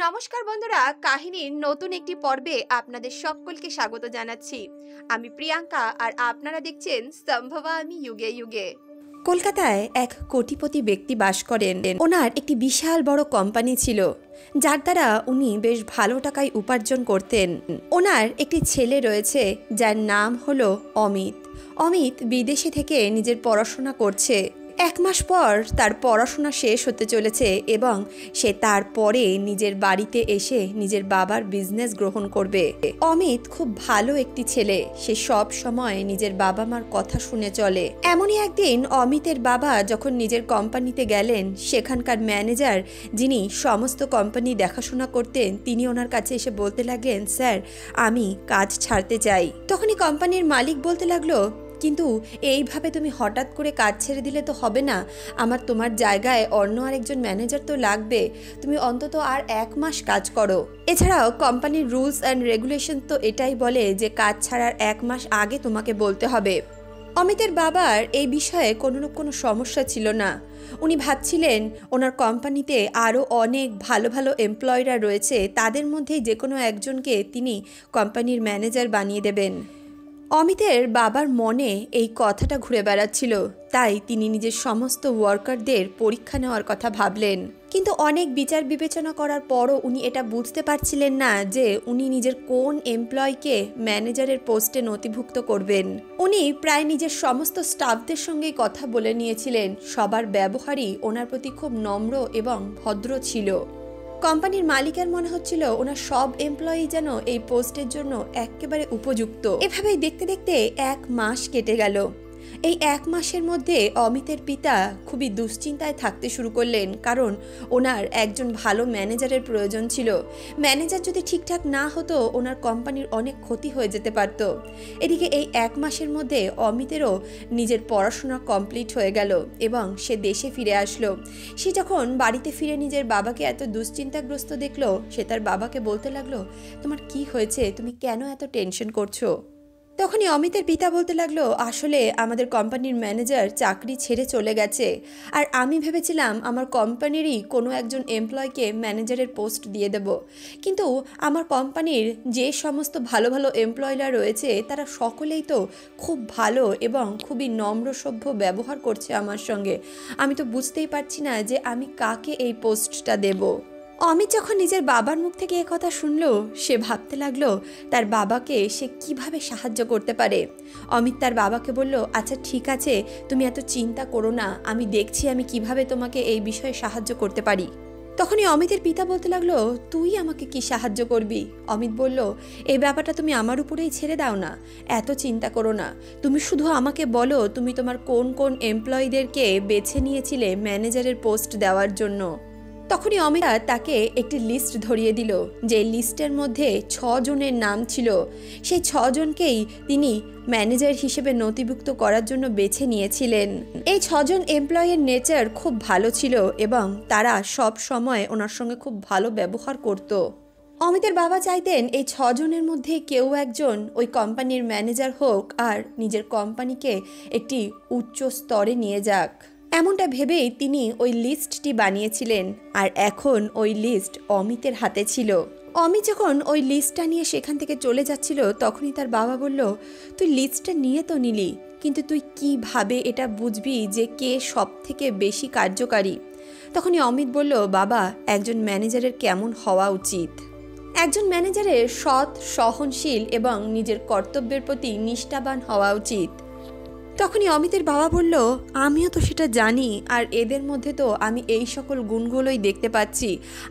নমস্কার বন্ধুরা, কাহিনীর নতুন একটি পর্বে আপনাদের সকলকে স্বাগত জানাচ্ছি। আমি প্রিয়াঙ্কা আর আপনারা দেখছেন সম্ভবা আমি যুগে যুগে। কলকাতায় এক কোটিপতি ব্যক্তি বাস করেন। ওনার একটি বিশাল বড় কোম্পানি ছিল, যার দ্বারা উনি বেশ ভালো টাকায় উপার্জন করতেন। ওনার একটি ছেলে রয়েছে যার নাম হলো অমিত। অমিত বিদেশে থেকে নিজের পড়াশোনা করছে। এক মাস পর তার পড়াশোনা শেষ হতে চলেছে এবং সে তারপরে নিজের বাড়িতে এসে নিজের বাবার বিজনেস গ্রহণ করবে। অমিত খুব ভালো একটি ছেলে, সে সব সময় নিজের বাবা মার কথা শুনে চলে। এমনই একদিন অমিতের বাবা যখন নিজের কোম্পানিতে গেলেন, সেখানকার ম্যানেজার যিনি সমস্ত কোম্পানি দেখাশোনা করতেন, তিনি ওনার কাছে এসে বলতে লাগলেন, স্যার আমি কাজ ছাড়তে চাই। তখনই কোম্পানির মালিক বলতে লাগলো, কিন্তু এইভাবে তুমি হঠাৎ করে কাজ ছেড়ে দিলে তো হবে না, আমার তোমার জায়গায় অন্য আরেকজন ম্যানেজার তো লাগবে, তুমি অন্তত আর 1 মাস কাজ করো। এছাড়াও কোম্পানির রুলস অ্যান্ড রেগুলেশন তো এটাই বলে যে কাজ ছাড়ার 1 মাস আগে তোমাকে বলতে হবে। অমিতের বাবার এই বিষয়ে কোনো সমস্যা ছিল না। উনি ভাবছিলেন ওনার কোম্পানিতে আরও অনেক ভালো ভালো এমপ্লয়িরা রয়েছে, তাদের মধ্যেই যে কোনো একজনকে তিনি কোম্পানির ম্যানেজার বানিয়ে দেবেন। অমিতের বাবার মনে এই কথাটা ঘুরে বেড়াচ্ছিল, তাই তিনি নিজের সমস্ত ওয়ার্কারদের পরীক্ষা নেওয়ার কথা ভাবলেন। কিন্তু অনেক বিচার বিবেচনা করার পরও উনি এটা বুঝতে পারছিলেন না যে উনি নিজের কোন এমপ্লয়কে ম্যানেজারের পোস্টে নথিভুক্ত করবেন। উনি প্রায় নিজের সমস্ত স্টাফদের সঙ্গেই কথা বলে নিয়েছিলেন, সবার ব্যবহারই ওনার প্রতি খুব নম্র এবং ভদ্র ছিল। কোম্পানির মালিকের মনে হচ্ছিল ওনার সব এমপ্লয়ি যেন এই পোস্টের জন্য একেবারে উপযুক্ত। এভাবেই দেখতে দেখতে 1 মাস কেটে গেল। এই 1 মাসের মধ্যে অমিতের পিতা খুবই দুশ্চিন্তায় থাকতে শুরু করলেন, কারণ ওনার একজন ভালো ম্যানেজারের প্রয়োজন ছিল। ম্যানেজার যদি ঠিকঠাক না হতো, ওনার কোম্পানির অনেক ক্ষতি হয়ে যেতে পারত। এদিকে এই 1 মাসের মধ্যে অমিতেরও নিজের পড়াশোনা কমপ্লিট হয়ে গেল এবং সে দেশে ফিরে আসলো। সে যখন বাড়িতে ফিরে নিজের বাবাকে এত দুশ্চিন্তাগ্রস্ত দেখলো, সে তার বাবাকে বলতে লাগলো, তোমার কি হয়েছে, তুমি কেন এত টেনশন করছো? তখনই অমিতের পিতা বলতে লাগলো, আসলে আমাদের কোম্পানির ম্যানেজার চাকরি ছেড়ে চলে গেছে, আর আমি ভেবেছিলাম আমার কোম্পানিরই কোনো একজন এমপ্লয়কে ম্যানেজারের পোস্ট দিয়ে দেব, কিন্তু আমার কোম্পানির যে সমস্ত ভালো ভালো এমপ্লয়িরা রয়েছে তারা সকলেই তো খুব ভালো এবং খুবই নম্র সভ্য ব্যবহার করছে আমার সঙ্গে। আমি তো বুঝতেই পারছি না যে আমি কাকে এই পোস্টটা দেব। অমিত যখন নিজের বাবার মুখ থেকে এ কথা শুনলো, সে ভাবতে লাগলো তার বাবাকে সে কিভাবে সাহায্য করতে পারে। অমিত তার বাবাকে বলল, আচ্ছা ঠিক আছে, তুমি এত চিন্তা করো না, আমি দেখছি আমি কিভাবে তোমাকে এই বিষয়ে সাহায্য করতে পারি। তখনই অমিতের পিতা বলতে লাগলো, তুই আমাকে কি সাহায্য করবি? অমিত বলল, এই ব্যাপারটা তুমি আমার উপরেই ছেড়ে দাও না, এত চিন্তা করো না, তুমি শুধু আমাকে বলো তুমি তোমার কোন কোন এমপ্লয়িদেরকে বেছে নিয়েছিলে ম্যানেজারের পোস্ট দেওয়ার জন্য। তখনই অমিত তাকে একটি লিস্ট ধরিয়ে দিল, যে লিস্টের মধ্যে 6 জনের নাম ছিল। সেই 6 জনকেই তিনি ম্যানেজার হিসেবে নথিভুক্ত করার জন্য বেছে নিয়েছিলেন। এই 6 জন এমপ্লয়ের নেচার খুব ভালো ছিল এবং তারা সব সময় ওনার সঙ্গে খুব ভালো ব্যবহার করত। অমিতের বাবা চাইতেন এই 6 জনের মধ্যে কেউ একজন ওই কোম্পানির ম্যানেজার হোক আর নিজের কোম্পানিকে একটি উচ্চ স্তরে নিয়ে যাক। এমনটা ভেবেই তিনি ওই লিস্টটি বানিয়েছিলেন, আর এখন ওই লিস্ট অমিতের হাতে ছিল। অমিত যখন ওই লিস্টটা নিয়ে সেখান থেকে চলে যাচ্ছিল, তখনই তার বাবা বলল, তুই লিস্টটা নিয়ে তো নিলি, কিন্তু তুই কিভাবে এটা বুঝবি যে কে সব থেকে বেশি কার্যকারী? তখনই অমিত বলল, বাবা, একজন ম্যানেজারের কেমন হওয়া উচিত? একজন ম্যানেজারের সৎ, সহনশীল এবং নিজের কর্তব্যের প্রতি নিষ্ঠাবান হওয়া উচিত। তখনই অমিতের বাবা বলল, আমিও তো সেটা জানি, আর এদের মধ্যে তো আমি এই সকল গুণগুলোই দেখতে পাচ্ছি,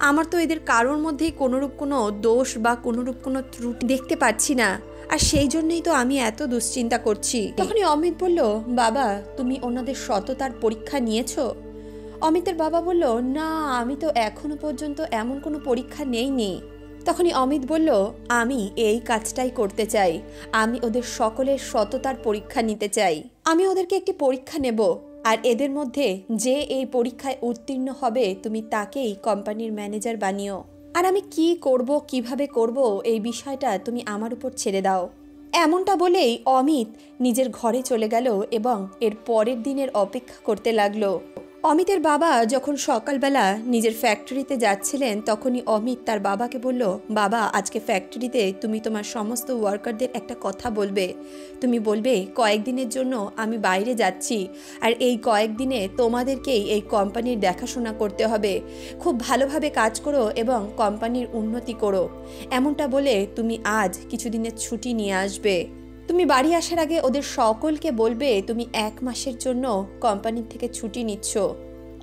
আমার তো এদের কারোর মধ্যেই কোনোরূপ কোনো দোষ বা কোনোরূপ কোনো ত্রুটি দেখতে পাচ্ছি না, আর সেই জন্যই তো আমি এত দুশ্চিন্তা করছি। তখনই অমিত বলল, বাবা, তুমি ওনাদের সততার পরীক্ষা নিয়েছো? অমিতের বাবা বলল, না, আমি তো এখনো পর্যন্ত এমন কোনো পরীক্ষা নেইনি। তখনই অমিত বলল, আমি এই কাজটাই করতে চাই, আমি ওদের সকলের সততার পরীক্ষা নিতে চাই। আমি ওদেরকে একটি পরীক্ষা নেব, আর এদের মধ্যে যে এই পরীক্ষায় উত্তীর্ণ হবে তুমি তাকেই কোম্পানির ম্যানেজার বানিও। আর আমি কি করব, কিভাবে করব, এই বিষয়টা তুমি আমার উপর ছেড়ে দাও। এমনটা বলেই অমিত নিজের ঘরে চলে গেল এবং এর পরের দিনের অপেক্ষা করতে লাগলো। অমিতের বাবা যখন সকালবেলা নিজের ফ্যাক্টরিতে যাচ্ছিলেন তখনই অমিত তার বাবাকে বলল, বাবা আজকে ফ্যাক্টরিতে তুমি তোমার সমস্ত ওয়ার্কারদের একটা কথা বলবে। তুমি বলবে কয়েকদিনের জন্য আমি বাইরে যাচ্ছি, আর এই কয়েকদিনে তোমাদেরকেই এই কোম্পানির দেখাশোনা করতে হবে। খুব ভালোভাবে কাজ করো এবং কোম্পানির উন্নতি করো। এমনটা বলে তুমি আজ কিছুদিনের ছুটি নিয়ে আসবে। তুমি বাড়ি আসার আগে ওদের সকলকে বলবে তুমি 1 মাসের জন্য কোম্পানি থেকে ছুটি নিচ্ছ।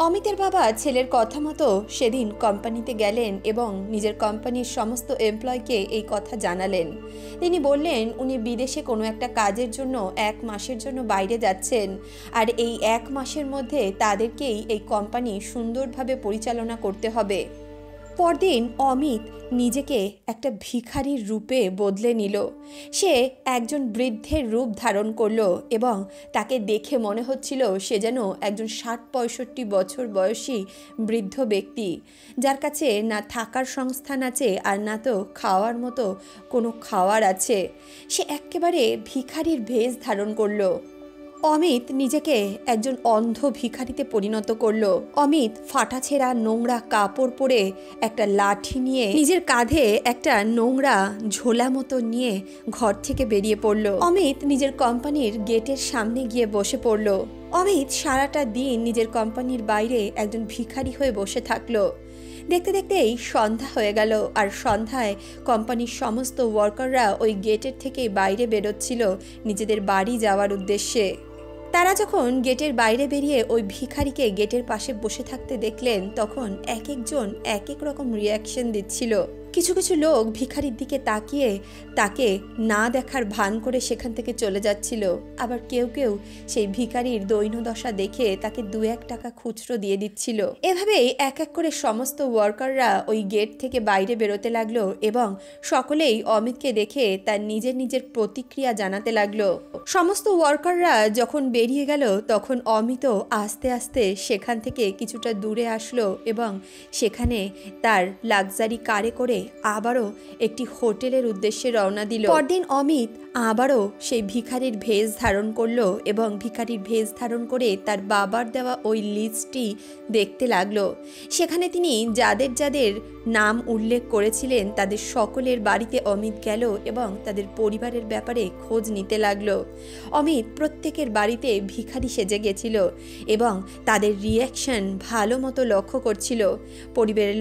অমিতের বাবা ছেলের কথা মতো সেদিন কোম্পানিতে গেলেন এবং নিজের কোম্পানির সমস্ত এমপ্লয়কে এই কথা জানালেন। তিনি বললেন উনি বিদেশে কোনো একটা কাজের জন্য 1 মাসের জন্য বাইরে যাচ্ছেন, আর এই 1 মাসের মধ্যে তাদেরকেই এই কোম্পানি সুন্দরভাবে পরিচালনা করতে হবে। পরদিন অমিত নিজেকে একটা ভিখারির রূপে বদলে নিল। সে একজন বৃদ্ধের রূপ ধারণ করলো এবং তাকে দেখে মনে হচ্ছিল সে যেন একজন 60-65 বছর বয়সী বৃদ্ধ ব্যক্তি, যার কাছে না থাকার সংস্থান আছে আর না তো খাওয়ার মতো কোনো খাওয়ার আছে। সে একেবারে ভিখারির ভেষ ধারণ করলো। অমিত নিজেকে একজন অন্ধ ভিখারিতে পরিণত করলো। অমিত ফাটাছেঁড়া নোংরা কাপড় পরে একটা লাঠি নিয়ে নিজের কাঁধে একটা নোংরা ঝোলা মতো নিয়ে ঘর থেকে বেরিয়ে পড়লো। অমিত নিজের কোম্পানির গেটের সামনে গিয়ে বসে পড়লো। অমিত সারাটা দিন নিজের কোম্পানির বাইরে একজন ভিখারি হয়ে বসে থাকলো। দেখতে দেখতেই সন্ধ্যা হয়ে গেল, আর সন্ধ্যায় কোম্পানির সমস্ত ওয়ার্কাররা ওই গেটের থেকে বাইরে বেরোচ্ছিল নিজেদের বাড়ি যাওয়ার উদ্দেশ্যে। তারা যখন গেটের বাইরে বেরিয়ে ওই ভিখারিকে গেটের পাশে বসে থাকতে দেখলেন তখন এক একজন এক এক রকম রিয়াকশন দিচ্ছিল। কিছু কিছু লোক ভিখারির দিকে তাকিয়ে তাকে না দেখার ভান করে সেখান থেকে চলে যাচ্ছিল, আবার কেউ কেউ সেই ভিখারির দৈন্যদশা দেখে তাকে 2-1 টাকা খুচরো দিয়ে দিচ্ছিল। এভাবেই এক এক করে সমস্ত ওয়ার্কাররা ওই গেট থেকে বাইরে বেরোতে লাগলো এবং সকলেই অমিতকে দেখে তার নিজের নিজের প্রতিক্রিয়া জানাতে লাগলো। সমস্ত ওয়ার্কাররা যখন বেরিয়ে গেল তখন অমিতও আস্তে আস্তে সেখান থেকে কিছুটা দূরে আসলো এবং সেখানে তার লাক্সারি কারে করে আবারও একটি হোটেলের উদ্দেশ্যে রওনা দিল। পরদিন অমিত আবারও সেই ভিখারির ভেষ ধারণ করলো এবং ভিখারির ভেষ ধারণ করে তার বাবার দেওয়া ওই লিস্টটি দেখতে লাগলো। সেখানে তিনি যাদের যাদের নাম উল্লেখ করেছিলেন তাদের সকলের বাড়িতে অমিত গেল এবং তাদের পরিবারের ব্যাপারে খোঁজ নিতে লাগলো। অমিত প্রত্যেকের বাড়িতে ভিখারি সেজে গেছিল এবং তাদের রিয়াকশন ভালো মতো লক্ষ্য করছিল। পরিবারের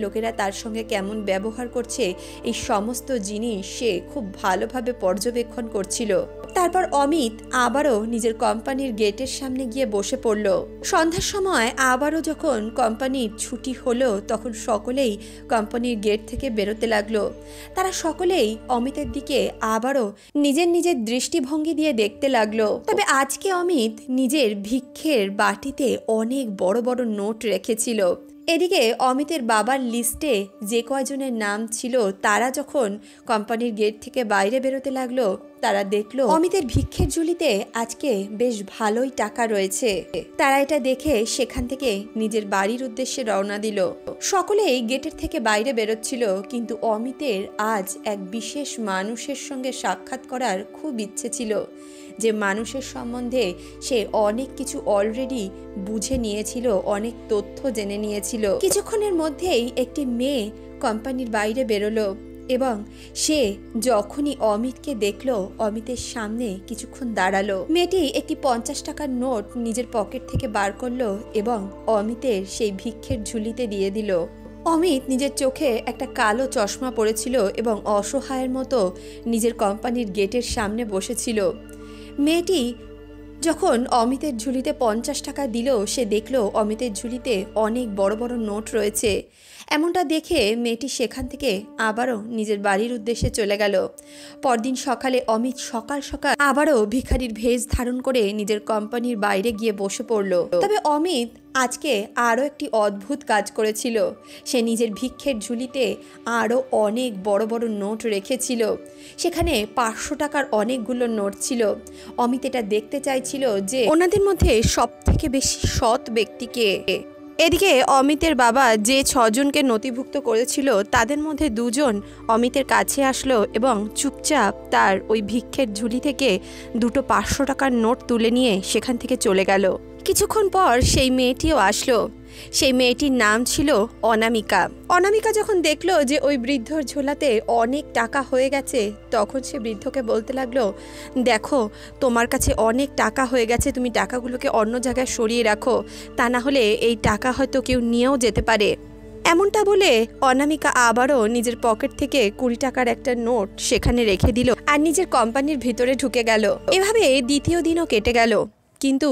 লোকেরা তার সঙ্গে কেমন ব্যবহার করছে এই সমস্ত জিনিস সে খুব ভালোভাবে পর্যবেক্ষণ করছিল। তারপর অমিত আবারও নিজের কোম্পানির গেটের সামনে গিয়ে বসে পড়ল। সন্ধ্যার সময় আবারও যখন কোম্পানির ছুটি হলো তখন সকলেই কোম্পানির গেট থেকে বেরোতে লাগলো। তারা সকলেই অমিতের দিকে আবারও নিজের নিজের দৃষ্টিভঙ্গি দিয়ে দেখতে লাগলো। তবে আজকে অমিত নিজের ভিক্ষের বাটিতে অনেক বড় বড় নোট রেখেছিল। এদিকে অমিতের বাবার লিস্টে যে কয়জনের নাম ছিল তারা যখন কোম্পানির গেট থেকে বাইরে বেরোতে লাগলো তারা দেখলো অমিতের ভিক্ষের ঝুলিতে আজকে বেশ ভালোই টাকা রয়েছে। তারা এটা দেখে সেখান থেকে নিজের বাড়ির উদ্দেশ্যে রওনা দিল। সকলেই গেটের থেকে বাইরে বেরোচ্ছিল, কিন্তু অমিতের আজ এক বিশেষ মানুষের সঙ্গে সাক্ষাৎ করার খুব ইচ্ছে ছিল, যে মানুষের সম্বন্ধে সে অনেক কিছু অলরেডি বুঝে নিয়েছিল, অনেক তথ্য জেনে নিয়েছিল। কিছুক্ষণের মধ্যেই একটি মেয়ে কোম্পানির বাইরে বেরোলো এবং সে যখনই অমিতকে দেখলো অমিতের সামনে কিছুক্ষণ দাঁড়ালো। মেয়েটি একটি 50 টাকার নোট নিজের পকেট থেকে বার করলো এবং অমিতের সেই ভিক্ষের ঝুলিতে দিয়ে দিল। অমিত নিজের চোখে একটা কালো চশমা পরেছিল এবং অসহায়ের মতো নিজের কোম্পানির গেটের সামনে বসেছিল। মেয়েটি যখন অমিতের ঝুলিতে 50 টাকা দিল সে দেখলো অমিতের ঝুলিতে অনেক বড় বড় নোট রয়েছে। এমনটা দেখে মেয়েটি সেখান থেকে আবারও নিজের বাড়ির উদ্দেশ্যে চলে গেল। পরদিন সকালে অমিত সকাল সকাল আবারও ভিখারির ভেষ ধারণ করে নিজের কোম্পানির বাইরে গিয়ে বসে পড়ল। তবে অমিত আজকে আরও একটি অদ্ভুত কাজ করেছিল। সে নিজের ভিক্ষের ঝুলিতে আরও অনেক বড় বড় নোট রেখেছিল। সেখানে 500 টাকার অনেকগুলো নোট ছিল। অমিত এটা দেখতে চাইছিল যে ওনাদের মধ্যে সবথেকে বেশি সৎ ব্যক্তিকে। এদিকে অমিতের বাবা যে 6 জনকে নথিভুক্ত করেছিল তাদের মধ্যে 2 জন অমিতের কাছে আসলো এবং চুপচাপ তার ওই ভিক্ষের ঝুলি থেকে 2টো 500 টাকার নোট তুলে নিয়ে সেখান থেকে চলে গেল। কিছুক্ষণ পর সেই মেয়েটিও আসলো। সেই মেয়েটির নাম ছিল অনামিকা। অনামিকা যখন দেখলো যে ওই বৃদ্ধর ঝোলাতে অনেক টাকা হয়ে গেছে, তখন সে বৃদ্ধকে বলতে লাগলো, দেখো তোমার কাছে অনেক টাকা হয়ে গেছে, তুমি টাকাগুলোকে অন্য জায়গায় সরিয়ে রাখো, তা না হলে এই টাকা হয়তো কেউ নিয়েও যেতে পারে। এমনটা বলে অনামিকা আবারও নিজের পকেট থেকে 20 টাকার একটা নোট সেখানে রেখে দিল আর নিজের কোম্পানির ভিতরে ঢুকে গেল। এভাবে দ্বিতীয় দিনও কেটে গেল, কিন্তু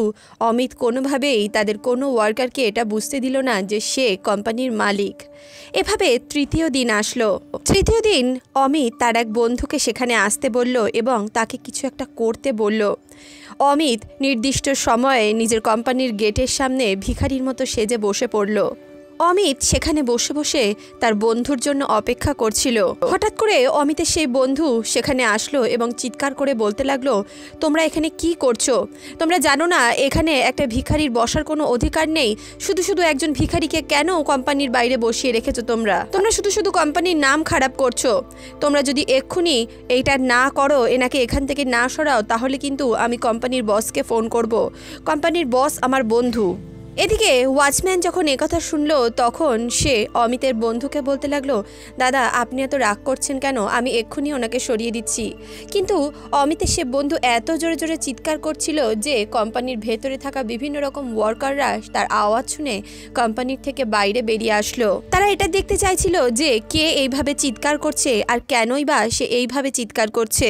অমিত কোনোভাবেই তাদের কোনো ওয়ার্কারকে এটা বুঝতে দিল না যে সে কোম্পানির মালিক। এভাবে তৃতীয় দিন আসলো। তৃতীয় দিন অমিত তার এক বন্ধুকে সেখানে আসতে বলল এবং তাকে কিছু একটা করতে বলল। অমিত নির্দিষ্ট সময়ে নিজের কোম্পানির গেটের সামনে ভিখারির মতো সেজে বসে পড়ল। অমিত সেখানে বসে বসে তার বন্ধুর জন্য অপেক্ষা করছিল। হঠাৎ করে অমিতের সেই বন্ধু সেখানে আসলো এবং চিৎকার করে বলতে লাগলো, তোমরা এখানে কি করছো? তোমরা জানো না এখানে একটা ভিখারির বসার কোনো অধিকার নেই? শুধু শুধু একজন ভিখারিকে কেন কোম্পানির বাইরে বসিয়ে রেখেছো? তোমরা শুধু শুধু কোম্পানির নাম খারাপ করছো। তোমরা যদি এক্ষুনি এইটা না করো, এনাকে এখান থেকে না সরাও, তাহলে কিন্তু আমি কোম্পানির বসকে ফোন করব। কোম্পানির বস আমার বন্ধু। এদিকে ওয়াচম্যান যখন একথা শুনলো, তখন সে অমিতের বন্ধুকে বলতে লাগলো, দাদা আপনি এত রাগ করছেন কেন? আমি এক্ষুনি ওনাকে সরিয়ে দিচ্ছি। কিন্তু অমিতের সে বন্ধু এত জোরে জোরে চিৎকার করছিল যে কোম্পানির ভেতরে থাকা বিভিন্ন রকম ওয়ার্কাররা তার আওয়াজ শুনে কোম্পানির থেকে বাইরে বেরিয়ে আসলো। তারা এটা দেখতে চাইছিল যে কে এইভাবে চিৎকার করছে আর কেনই বা সে এইভাবে চিৎকার করছে।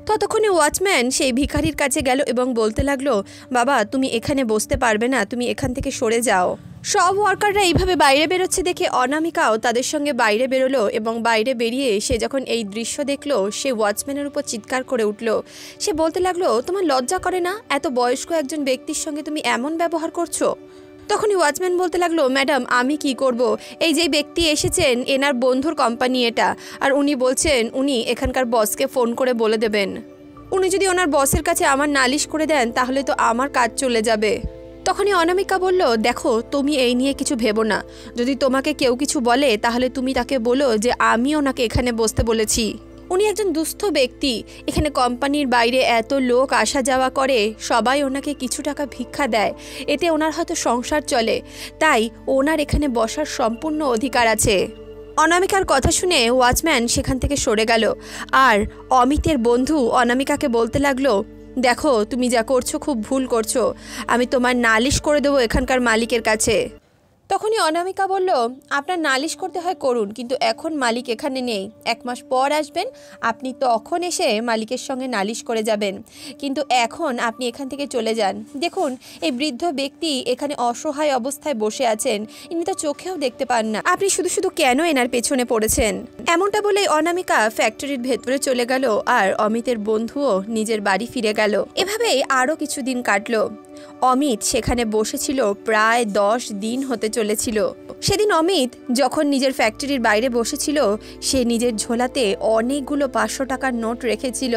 ততক্ষণে ওয়াচম্যান সেই ভিখারির কাছে গেল এবং বলতে লাগলো, বাবা তুমি এখানে বসতে পারবে না, তুমি এখান থেকে সরে যাও। সব ওয়ার্কাররা এইভাবে বাইরে বেরোচ্ছে দেখে অনামিকাও তাদের সঙ্গে বাইরে বেরোলো এবং বাইরে বেরিয়ে সে যখন এই দৃশ্য দেখলো, সে ওয়াচম্যানের উপর চিৎকার করে উঠল। সে বলতে লাগলো, তোমার লজ্জা করে না? এত বয়স্ক একজন ব্যক্তির সঙ্গে তুমি এমন ব্যবহার করছো? তখনই ওয়াচম্যান বলতে লাগলো, ম্যাডাম আমি কি করব? এই যে ব্যক্তি এসেছেন এনার বন্ধুর কোম্পানি এটা, আর উনি বলছেন উনি এখানকার বসকে ফোন করে বলে দেবেন। উনি যদি ওনার বসের কাছে আমার নালিশ করে দেন তাহলে তো আমার কাজ চলে যাবে। তখনই অনামিকা বলল, দেখো তুমি এই নিয়ে কিছু ভেবো না। যদি তোমাকে কেউ কিছু বলে তাহলে তুমি তাকে বলো যে আমি ওনাকে এখানে বসতে বলেছি। উনি একজন দুস্থ ব্যক্তি, এখানে কোম্পানির বাইরে এত লোক আসা যাওয়া করে, সবাই ওনাকে কিছু টাকা ভিক্ষা দেয়, এতে ওনার হয়তো সংসার চলে, তাই ওনার এখানে বসার সম্পূর্ণ অধিকার আছে। অনামিকার কথা শুনে ওয়াচম্যান সেখান থেকে সরে গেল আর অমিতের বন্ধু অনামিকাকে বলতে লাগলো, দেখো তুমি যা করছো খুব ভুল করছো, আমি তোমার নালিশ করে দেবো এখানকার মালিকের কাছে। তখনই অনামিকা বলল, আপনার নালিশ করতে হয় করুন, কিন্তু এখন মালিক এখানে নেই, 1 মাস পর আসবেন, আপনি তখন এসে মালিকের সঙ্গে নালিশ করে যাবেন, কিন্তু এখন আপনি এখান থেকে চলে যান। দেখুন এই বৃদ্ধ ব্যক্তি এখানে অসহায় অবস্থায় বসে আছেন, ইনি তো চোখেও দেখতে পান না, আপনি শুধু শুধু কেন এনার পেছনে পড়েছেন? এমনটা বলেই অনামিকা ফ্যাক্টরির ভেতরে চলে গেল আর অমিতের বন্ধুও নিজের বাড়ি ফিরে গেল। এভাবেই আরও কিছুদিন কাটলো। অমিত সেখানে বসেছিল প্রায় 10 দিন হতে চলেছিল। সেদিন অমিত যখন নিজের ফ্যাক্টরির বাইরে বসেছিল, সে নিজের ঝোলাতে অনেকগুলো 500 টাকার নোট রেখেছিল।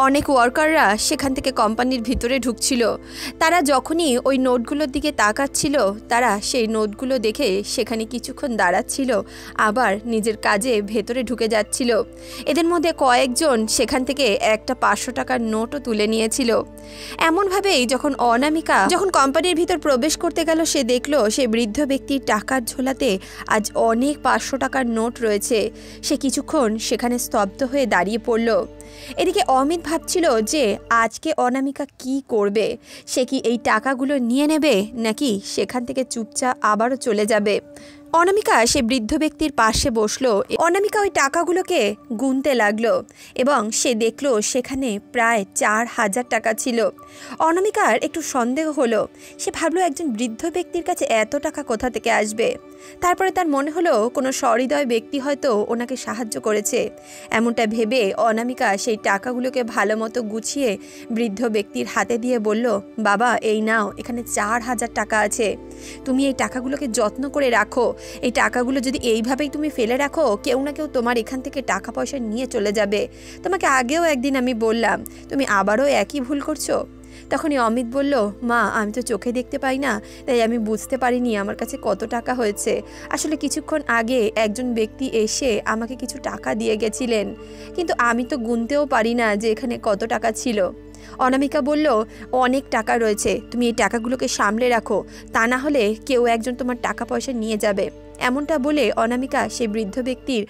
অনেক ওয়ার্কাররা সেখান থেকে কোম্পানির ভিতরে ঢুকছিল। তারা যখনই ওই নোটগুলোর দিকে তাকাচ্ছিল, তারা সেই নোটগুলো দেখে সেখানে কিছুক্ষণ দাঁড়াচ্ছিল, আবার নিজের কাজে ভেতরে ঢুকে যাচ্ছিল। এদের মধ্যে কয়েকজন সেখান থেকে একটা 500 টাকার নোটও তুলে নিয়েছিল। এমনভাবেই যখন অনামিকা যখন কোম্পানির ভিতর প্রবেশ করতে গেল, সে দেখলো সেই বৃদ্ধ ব্যক্তির টাকার ঝোলাতে আজ অনেক 500 টাকার নোট রয়েছে। সে কিছুক্ষণ সেখানে স্তব্ধ হয়ে দাঁড়িয়ে পড়ল। এদিকে অমিত ভাবছিল যে আজকে অনামিকা কি করবে। সে কি এই টাকাগুলো নিয়ে নেবে নাকি সেখান থেকে চুপচাপ আবারও চলে যাবে। অনামিকা সে বৃদ্ধ ব্যক্তির পাশে বসলো। অনামিকা ওই টাকাগুলোকে গুনতে লাগলো এবং সে দেখলো সেখানে প্রায় 4000 টাকা ছিল। অনামিকার একটু সন্দেহ হলো। সে ভাবলো একজন বৃদ্ধ ব্যক্তির কাছে এত টাকা কোথা থেকে আসবে। তারপরে তার মনে হলো কোনো সহৃদয় ব্যক্তি হয়তো ওনাকে সাহায্য করেছে। এমনটা ভেবে অনামিকা সেই টাকাগুলোকে ভালো মতো গুছিয়ে বৃদ্ধ ব্যক্তির হাতে দিয়ে বলল, বাবা এই নাও, এখানে 4000 টাকা আছে, তুমি এই টাকাগুলোকে যত্ন করে রাখো। এই টাকাগুলো যদি এইভাবেই তুমি ফেলে রাখো, কেউ না কেউ তোমার এখান থেকে টাকা পয়সা নিয়ে চলে যাবে। তোমাকে আগেও একদিন আমি বললাম, তুমি আবারও একই ভুল করছো। তখনই অমিত বলল, মা আমি তো চোখে দেখতে পাই না, তাই আমি বুঝতে পারিনি আমার কাছে কত টাকা হয়েছে। আসলে কিছুক্ষণ আগে একজন ব্যক্তি এসে আমাকে কিছু টাকা দিয়ে গেছিলেন, কিন্তু আমি তো গুনতেও পারি না যে এখানে কত টাকা ছিল। অনামিকা বলল, অনেক টাকা রয়েছে, তুমি এই টাকাগুলোকে সামলে রাখো, তা না হলে কেউ একজন তোমার টাকা পয়সা নিয়ে যাবে। এমনটা বলে অনামিকা সেই বৃদ্ধ ব্যক্তির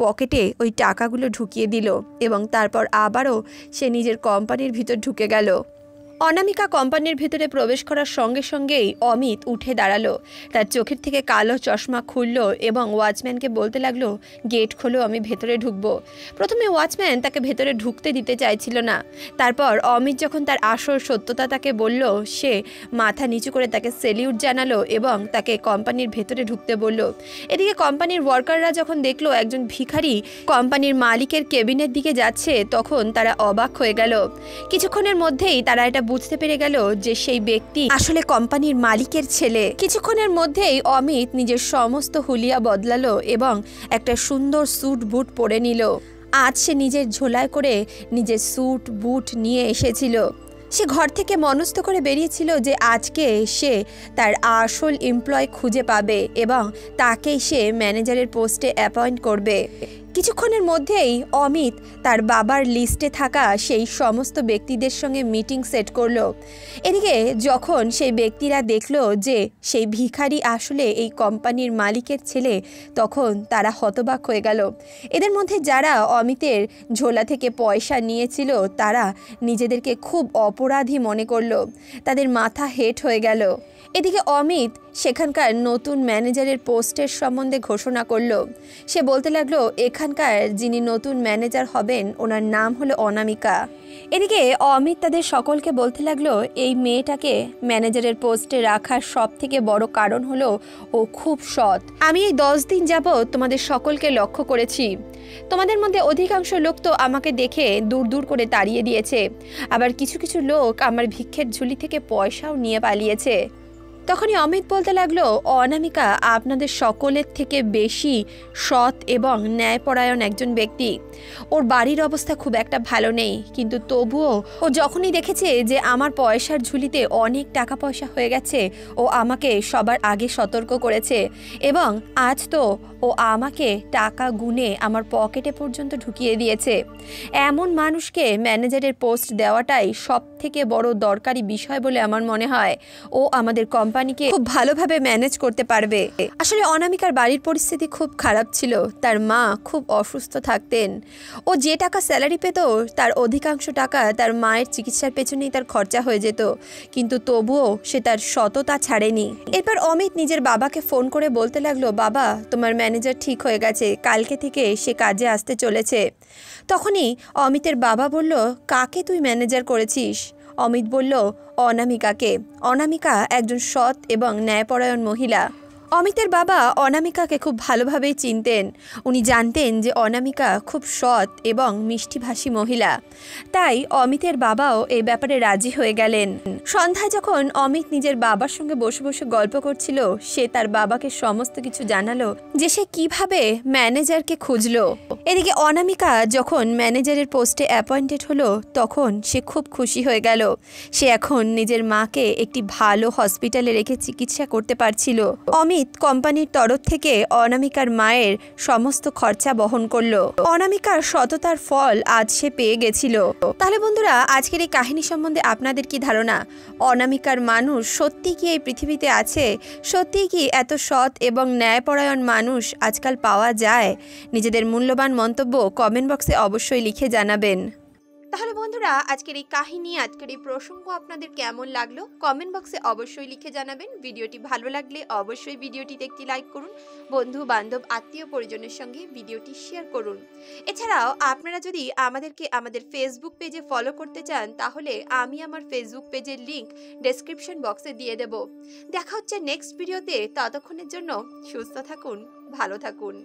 পকেটে ওই টাকাগুলো ঢুকিয়ে দিল এবং তারপর আবারও সে নিজের কোম্পানির ভিতর ঢুকে গেল। অনামিকা কোম্পানির ভিতরে প্রবেশ করার সঙ্গে সঙ্গেই অমিত উঠে দাঁড়ালো, তার চোখের থেকে কালো চশমা খুলল এবং ওয়াচম্যানকে বলতে লাগলো, গেট খোলো, আমি ভেতরে ঢুকবো। প্রথমে ওয়াচম্যান তাকে ভেতরে ঢুকতে দিতে চাইছিল না। তারপর অমিত যখন তার আসল সত্যতা তাকে বলল, সে মাথা নিচু করে তাকে সেলিউট জানালো এবং তাকে কোম্পানির ভেতরে ঢুকতে বলল। এদিকে কোম্পানির ওয়ার্কাররা যখন দেখলো একজন ভিখারি কোম্পানির মালিকের কেবিনের দিকে যাচ্ছে, তখন তারা অবাক হয়ে গেল। কিছুক্ষণের মধ্যেই তারা এটা বুঝতে পেরে গেল যে সেই ব্যক্তি আসলে কোম্পানির মালিকের ছেলে। কিছুক্ষণের মধ্যেই অমিত নিজের সমস্ত হুলিয়া বদলালো এবং একটা সুন্দর স্যুট বুট পরে নিল। আজ সে নিজের ঝোলায় করে নিজের স্যুট বুট নিয়ে এসেছিল। সে ঘর থেকে মনস্থ করে বেরিয়েছিল যে আজকে সে তার আসল এমপ্লয় খুঁজে পাবে এবং তাকেই সে ম্যানেজারের পোস্টে অ্যাপয়েন্ট করবে। কিছুক্ষণের মধ্যেই অমিত তার বাবার লিস্টে থাকা সেই সমস্ত ব্যক্তিদের সঙ্গে মিটিং সেট করলো। এদিকে যখন সেই ব্যক্তিরা দেখলো যে সেই ভিখারি আসলে এই কোম্পানির মালিকের ছেলে, তখন তারা হতবাক হয়ে গেল। এদের মধ্যে যারা অমিতের ঝোলা থেকে পয়সা নিয়েছিল তারা নিজেদেরকে খুব অপরাধী মনে করলো, তাদের মাথা হেট হয়ে গেল। এদিকে অমিত সেখানকার নতুন ম্যানেজারের পোস্টের সম্বন্ধে ঘোষণা করলো। সে বলতে লাগলো, এখানকার যিনি নতুন ম্যানেজার হবেন ওনার নাম হলো অনামিকা। এদিকে অমিত তাদের সকলকে বলতে লাগলো, এই মেয়েটাকে ম্যানেজারের পোস্টে রাখার সব থেকে বড় কারণ হলো ও খুব সৎ। আমি এই 10 দিন যাবৎ তোমাদের সকলকে লক্ষ্য করেছি। তোমাদের মধ্যে অধিকাংশ লোক তো আমাকে দেখে দূর দূর করে তাড়িয়ে দিয়েছে, আবার কিছু কিছু লোক আমার ভিক্ষের ঝুলি থেকে পয়সাও নিয়ে পালিয়েছে। তখনই অমিত বলতে লাগলো, অনামিকা আপনাদের সকলের থেকে বেশি সৎ এবং ন্যায়পরায়ণ একজন ব্যক্তি। ওর বাড়ির অবস্থা খুব একটা ভালো নেই, কিন্তু তবুও ও যখনই দেখেছে যে আমার পয়সার ঝুলিতে অনেক টাকা পয়সা হয়ে গেছে, ও আমাকে সবার আগে সতর্ক করেছে এবং আজ তো ও আমাকে টাকা গুনে আমার পকেটে পর্যন্ত ঢুকিয়ে দিয়েছে। এমন মানুষকে ম্যানেজারের পোস্ট দেওয়াটাই সব থেকে বড় দরকারি বিষয় বলে আমার মনে হয়। ও আমাদের কোম্পানিকে খুব ভালোভাবে ম্যানেজ করতে পারবে। আসলে অনামিকার বাড়ির পরিস্থিতি খুব খারাপ ছিল, তার মা খুব অসুস্থ থাকতেন। ও যে টাকা স্যালারি পেত তার অধিকাংশ টাকা তার মায়ের চিকিৎসার পেছনেই তার খরচা হয়ে যেত, কিন্তু তবুও সে তার সততা ছাড়েনি। এরপর অমিত নিজের বাবাকে ফোন করে বলতে লাগলো, বাবা তোমার ম্যানেজার ঠিক হয়ে গেছে, কালকে থেকে সে কাজে আসতে চলেছে। তখনই অমিতের বাবা বলল, কাকে তুই ম্যানেজার করেছিস? অমিত বলল, অনামিকাকে। অনামিকা একজন সৎ এবং ন্যায়পরায়ণ মহিলা। অমিতের বাবা অনামিকাকে খুব ভালোভাবেই চিনতেন। উনি জানতেন যে অনামিকা খুব সৎ এবং মিষ্টিভাষী মহিলা, তাই অমিতের বাবাও এই ব্যাপারে রাজি হয়ে গেলেন। সন্ধ্যায় যখন অমিত নিজের বাবার সঙ্গে বসে বসে গল্প করছিল, সে তার বাবাকে সমস্ত কিছু জানালো যে সে কিভাবে ম্যানেজারকে খুঁজলো। এদিকে অনামিকা যখন ম্যানেজারের পোস্টে অ্যাপয়েন্টেড হলো, তখন সে খুব খুশি হয়ে গেল। সে এখন নিজের মাকে একটি ভালো হসপিটালে রেখে চিকিৎসা করতে পারছিল। অমিত কোম্পানির তরফ থেকে অনামিকার মায়ের সমস্ত খরচা বহন করলো। অনামিকার সততার ফল আজ সে পেয়ে গেছিল। তাহলে বন্ধুরা, আজকের এই কাহিনী সম্বন্ধে আপনাদের কি ধারণা? অনামিকার মানুষ সত্যি কি এই পৃথিবীতে আছে? সত্যি কি এত সৎ এবং ন্যায়পরায়ণ মানুষ আজকাল পাওয়া যায়? নিজেদের মূল্যবান মন্তব্য কমেন্ট বক্সে অবশ্যই লিখে জানাবেন। তাহলে বন্ধুরা, আজকের এই কাহিনী, আজকের এই প্রসঙ্গ আপনাদের কেমন লাগলো কমেন্ট বক্সে অবশ্যই লিখে জানাবেন। ভিডিওটি ভালো লাগলে অবশ্যই ভিডিওটিতে একটি লাইক করুন, বন্ধু বান্ধব আত্মীয় পরিজনের সঙ্গে ভিডিওটি শেয়ার করুন। এছাড়াও আপনারা যদি আমাদেরকে আমাদের ফেসবুক পেজে ফলো করতে চান, তাহলে আমি আমার ফেসবুক পেজের লিংক ডেসক্রিপশন বক্সে দিয়ে দেব। দেখা হচ্ছে নেক্সট ভিডিওতে। ততক্ষণের জন্য সুস্থ থাকুন, ভালো থাকুন।